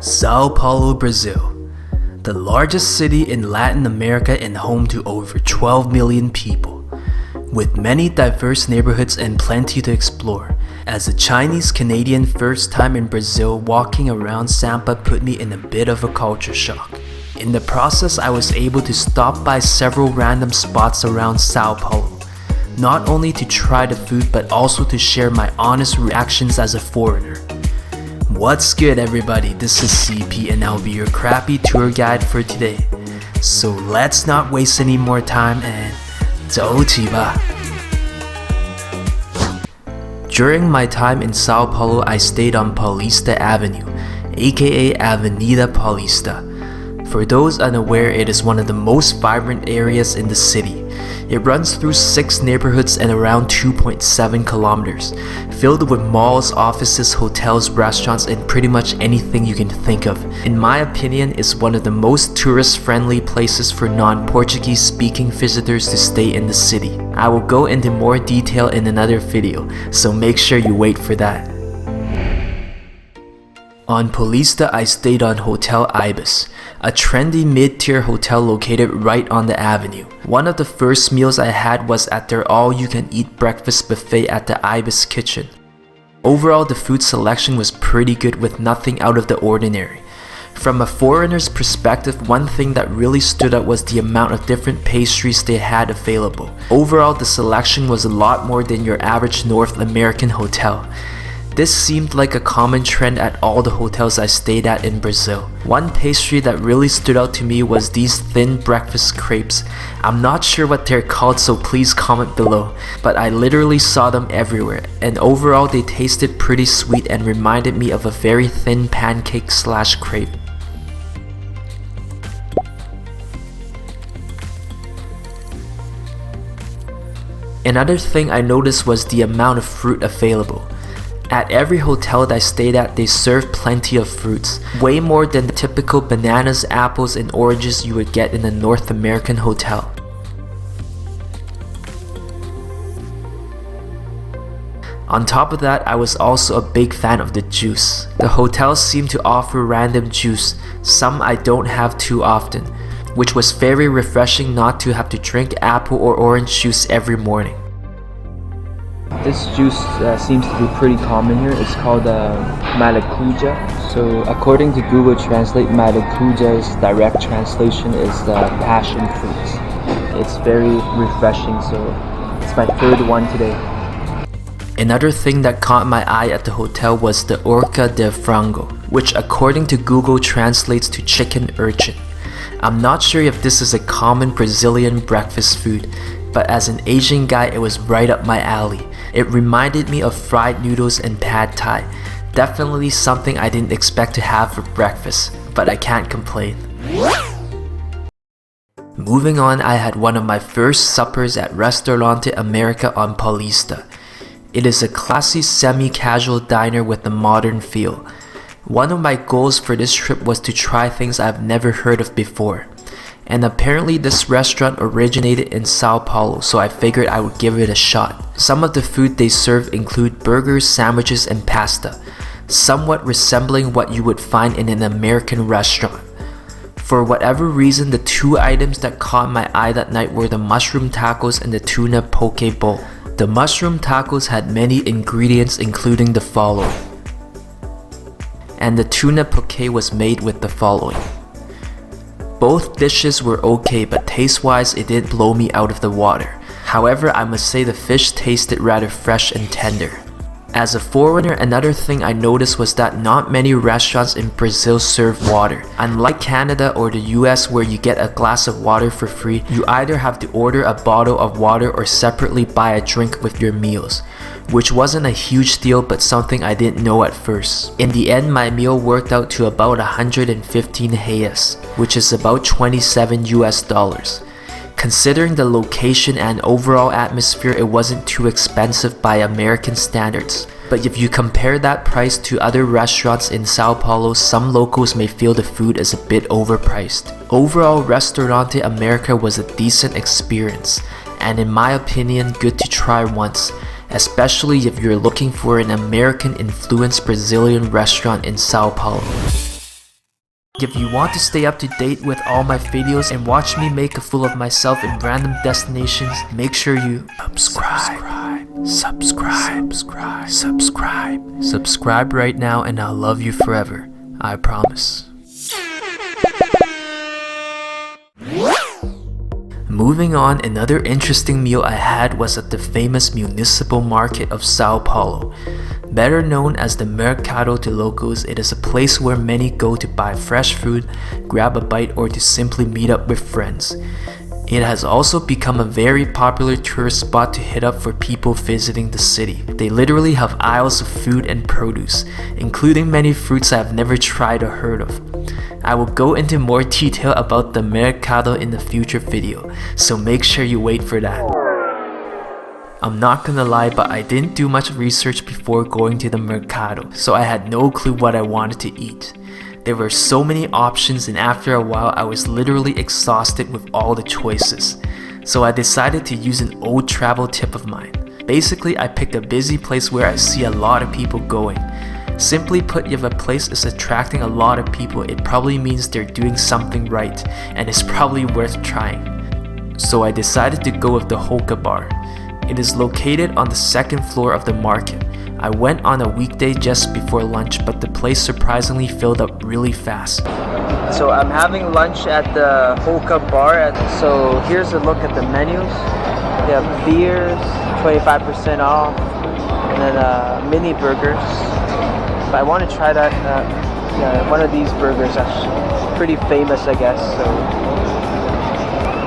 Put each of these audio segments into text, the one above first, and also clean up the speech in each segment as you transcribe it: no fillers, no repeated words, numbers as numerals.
Sao Paulo Brazil, the largest city in Latin America and home to over 12 million people, with many diverse neighborhoods and plenty to explore. As a Chinese Canadian first time in Brazil, walking around Sampa put me in a bit of a culture shock. In the process, I was able to stop by several random spots around Sao Paulo, not only to try the food but also to share my honest reactions as a foreigner. What's good everybody, this is CP and I'll be your crappy tour guide for today. So let's not waste any more time and 走起吧. During my time in Sao Paulo, I stayed on Paulista Avenue, aka Avenida Paulista. For those unaware, it is one of the most vibrant areas in the city. It runs through 6 neighborhoods and around 2.7 kilometers, filled with malls, offices, hotels, restaurants, and pretty much anything you can think of. In my opinion, it's one of the most tourist-friendly places for non-Portuguese speaking visitors to stay in the city. I will go into more detail in another video, so make sure you wait for that. On Paulista, I stayed on Hotel Ibis, a trendy mid-tier hotel located right on the avenue. One of the first meals I had was at their all-you-can-eat breakfast buffet at the Ibis kitchen. Overall, the food selection was pretty good with nothing out of the ordinary. From a foreigner's perspective, one thing that really stood out was the amount of different pastries they had available. Overall, the selection was a lot more than your average North American hotel. This seemed like a common trend at all the hotels I stayed at in Brazil. One pastry that really stood out to me was these thin breakfast crepes. I'm not sure what they're called, so please comment below, but I literally saw them everywhere, and overall they tasted pretty sweet and reminded me of a very thin pancake slash crepe. Another thing I noticed was the amount of fruit available. At every hotel that I stayed at, they served plenty of fruits, way more than the typical bananas, apples, and oranges you would get in a North American hotel. On top of that, I was also a big fan of the juice. The hotels seemed to offer random juice, some I don't have too often, which was very refreshing not to have to drink apple or orange juice every morning. This juice seems to be pretty common here. It's called maracuja. So according to Google Translate, maracuja's direct translation is passion fruit. It's very refreshing, so it's my third one today. Another thing that caught my eye at the hotel was the orca de frango, which according to Google translates to chicken urchin. I'm not sure if this is a common Brazilian breakfast food, but as an Asian guy, it was right up my alley. It reminded me of fried noodles and pad thai. Definitely something I didn't expect to have for breakfast, but I can't complain. Moving on, I had one of my first suppers at Restaurante America on Paulista. It is a classy semi-casual diner with a modern feel. One of my goals for this trip was to try things I've never heard of before. And apparently this restaurant originated in Sao Paulo, so I figured I would give it a shot. Some of the food they serve include burgers, sandwiches, and pasta, somewhat resembling what you would find in an American restaurant. For whatever reason, the 2 items that caught my eye that night were the mushroom tacos and the tuna poke bowl. The mushroom tacos had many ingredients including the following, and the tuna poke was made with the following. Both dishes were okay, but taste-wise it didn't blow me out of the water. However, I must say the fish tasted rather fresh and tender. As a foreigner, another thing I noticed was that not many restaurants in Brazil serve water. Unlike Canada or the US where you get a glass of water for free, you either have to order a bottle of water or separately buy a drink with your meals, which wasn't a huge deal but something I didn't know at first. In the end, my meal worked out to about 115 reais, which is about $27 US. Considering the location and overall atmosphere, it wasn't too expensive by American standards. But if you compare that price to other restaurants in Sao Paulo, some locals may feel the food is a bit overpriced. Overall, Restaurante America was a decent experience, and in my opinion, good to try once, especially if you're looking for an American-influenced Brazilian restaurant in Sao Paulo. If you want to stay up to date with all my videos and watch me make a fool of myself in random destinations, make sure you subscribe right now, and I'll love you forever. I promise. Moving on, another interesting meal I had was at the famous Municipal market of Sao Paulo. Better known as the Mercado de Locos, it is a place where many go to buy fresh food, grab a bite, or to simply meet up with friends. It has also become a very popular tourist spot to hit up for people visiting the city. They literally have aisles of food and produce, including many fruits I have never tried or heard of. I will go into more detail about the Mercado in a future video, so make sure you wait for that. I'm not gonna lie, but I didn't do much research before going to the Mercado, so I had no clue what I wanted to eat. There were so many options, and after a while I was literally exhausted with all the choices. So I decided to use an old travel tip of mine. Basically, I picked a busy place where I see a lot of people going. Simply put, if a place is attracting a lot of people, it probably means they're doing something right, and it's probably worth trying. So I decided to go with the Hoka bar. It is located on the second floor of the market. I went on a weekday just before lunch, but the place surprisingly filled up really fast. So I'm having lunch at the Hoka bar. So here's a look at the menus. They have beers, 25% off, and then mini burgers. But I want to try that. One of these burgers, actually pretty famous, I guess. So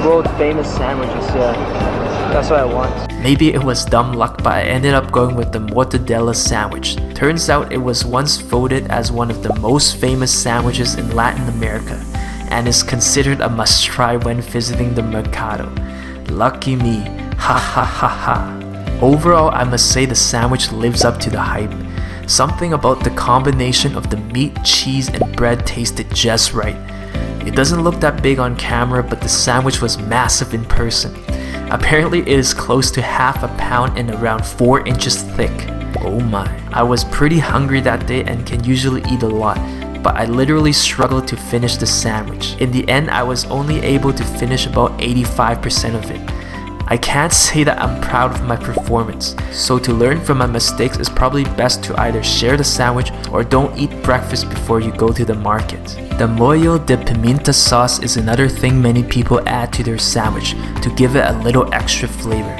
world famous sandwiches. Yeah, that's what I want. Maybe it was dumb luck, but I ended up going with the mortadella sandwich. Turns out it was once voted as one of the most famous sandwiches in Latin America, and is considered a must-try when visiting the Mercado. Lucky me, ha ha ha ha. Overall, I must say the sandwich lives up to the hype. Something about the combination of the meat, cheese, and bread tasted just right. It doesn't look that big on camera, but the sandwich was massive in person. Apparently it is close to half a pound and around 4 inches thick. Oh my. I was pretty hungry that day and can usually eat a lot, but I literally struggled to finish the sandwich. In the end, I was only able to finish about 85% of it. I can't say that I'm proud of my performance, so to learn from my mistakes is probably best to either share the sandwich or don't eat breakfast before you go to the market. The mollo de pimenta sauce is another thing many people add to their sandwich to give it a little extra flavor.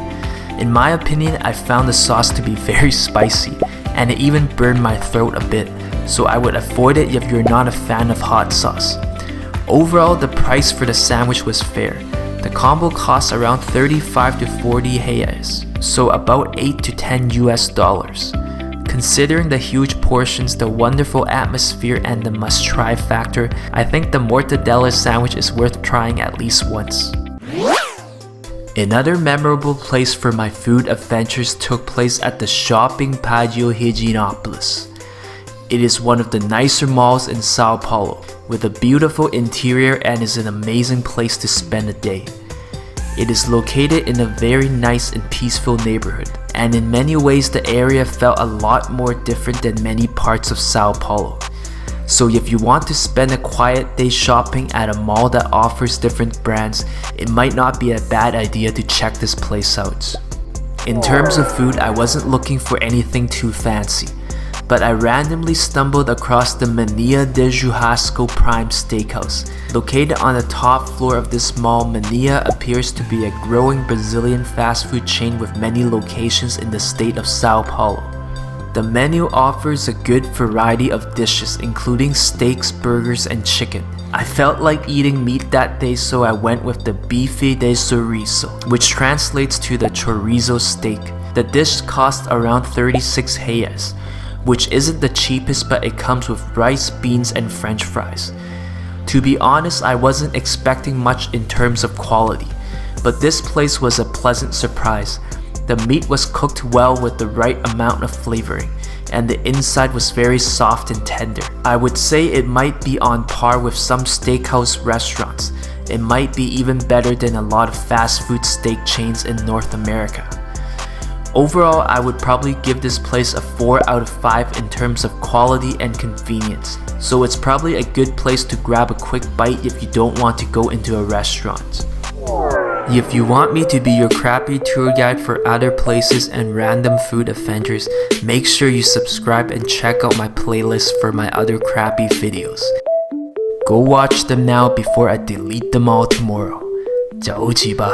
In my opinion, I found the sauce to be very spicy, and it even burned my throat a bit, so I would avoid it if you're not a fan of hot sauce. Overall, the price for the sandwich was fair. The combo costs around 35 to 40 reais, so about 8 to 10 US dollars. Considering the huge portions, the wonderful atmosphere, and the must-try factor, I think the mortadella sandwich is worth trying at least once. Another memorable place for my food adventures took place at the Shopping Pátio Higienópolis. It is one of the nicer malls in Sao Paulo, with a beautiful interior, and is an amazing place to spend a day. It is located in a very nice and peaceful neighborhood, and in many ways the area felt a lot more different than many parts of Sao Paulo. So if you want to spend a quiet day shopping at a mall that offers different brands, it might not be a bad idea to check this place out. In terms of food, I wasn't looking for anything too fancy, but I randomly stumbled across the Mania de Hosko Prime Steakhouse. Located on the top floor of this mall, Mania appears to be a growing Brazilian fast food chain with many locations in the state of Sao Paulo. The menu offers a good variety of dishes, including steaks, burgers, and chicken. I felt like eating meat that day, so I went with the bife de chorizo, which translates to the chorizo steak. The dish cost around 36 reais, which isn't the cheapest, but it comes with rice, beans, and french fries. To be honest, I wasn't expecting much in terms of quality, but this place was a pleasant surprise. The meat was cooked well with the right amount of flavoring, and the inside was very soft and tender. I would say it might be on par with some steakhouse restaurants. It might be even better than a lot of fast food steak chains in North America. Overall, I would probably give this place a 4 out of 5 in terms of quality and convenience, so it's probably a good place to grab a quick bite if you don't want to go into a restaurant. If you want me to be your crappy tour guide for other places and random food adventures, make sure you subscribe and check out my playlist for my other crappy videos. Go watch them now before I delete them all tomorrow. 早起吧。